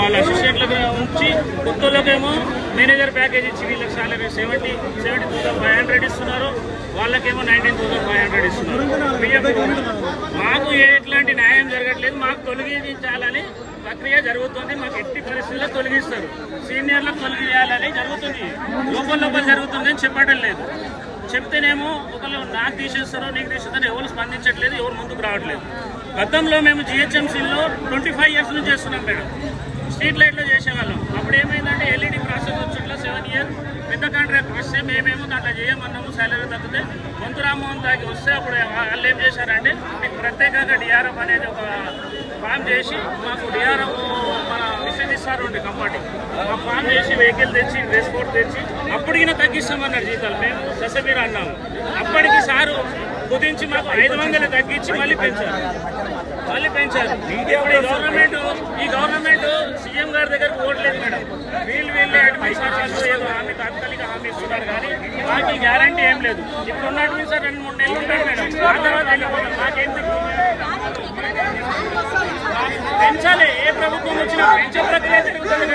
వాళ్ళ అసిస్టెంట్లకు ఉంచి కొత్తలోకేమో manager package ఇచ్చి వీళ్ళకి సాలరీ 70,500 ఇస్తున్నారు, వాళ్ళకేమో 19,500 ఇస్తున్నారు. మాకు ఎట్లాంటి న్యాయం జరగట్లేదు, మాకు తొలగించాలని ప్రక్రియ జరుగుతుంది. మాకు ఎట్టి పరిస్థితుల్లో తొలగిస్తారు, సీనియర్లకు తొలగించాలని జరుగుతుంది. లోపల జరుగుతుంది అని చెప్పడం లేదు. చెప్తేనేమో ఒకళ్ళు నాకు తీసేస్తారో నీకు తీసేస్తారో ఎవరు స్పందించట్లేదు, ఎవరు ముందుకు రావట్లేదు. గతంలో మేము జిహెచ్ఎంసీలో 25 years నుంచి చేస్తున్నాం మేడం. స్ట్రీట్ లైట్లో చేసేవాళ్ళం. అప్పుడు ఏమైందంటే ఎల్ఈడి ప్రాసెస్ వచ్చేట్లా 7 years పెద్ద కాంట్రాక్ట్ వస్తే మేమేమో దాంట్లో చేయమన్నాము, సాలరీ తగ్గితే మంతు రామ్మోహన్ దాకి వస్తే అప్పుడు వాళ్ళు ఏం చేశారంటే మీకు ప్రత్యేకంగా డిఆర్ఎఫ్ అనేది ఒక ఫామ్ చేసి మాకు డిఆర్ఎఫ్ మన మెసేజ్ ఇస్తారు కంపార్టీ ఆ ఫామ్ చేసి వెహికల్ తెచ్చి డ్రెస్ కోడ్ తెచ్చి అప్పటికినా తగ్గిస్తామన్నారు జీతాలు. మేము దశమీర అన్నాము. అప్పటికి సారు కుదించి మాకు 500 తగ్గించి మళ్ళీ పెంచారు. ఇప్పుడు ఈ గవర్నమెంట్ సీఎం గారి దగ్గర ఓట్లేదు మేడం. వీళ్ళే అడ్మినిస్ట్రేషన్ ఏదో హామీ తాత్కాలిక హామీ ఇస్తున్నారు కానీ మాకు ఈ గ్యారంటీ ఏం లేదు. ఇప్పుడు ఉన్న అడ్మినిస్ట్రేషన్ 2-3 నెలలు ఉంటారు మేడం. ఆ తర్వాత వెళ్ళిపోతాం. మాకేంటి పెంచాలి, ఏ ప్రభుత్వం వచ్చినా పెంచే ప్రక్రియ జరుగుతుంది.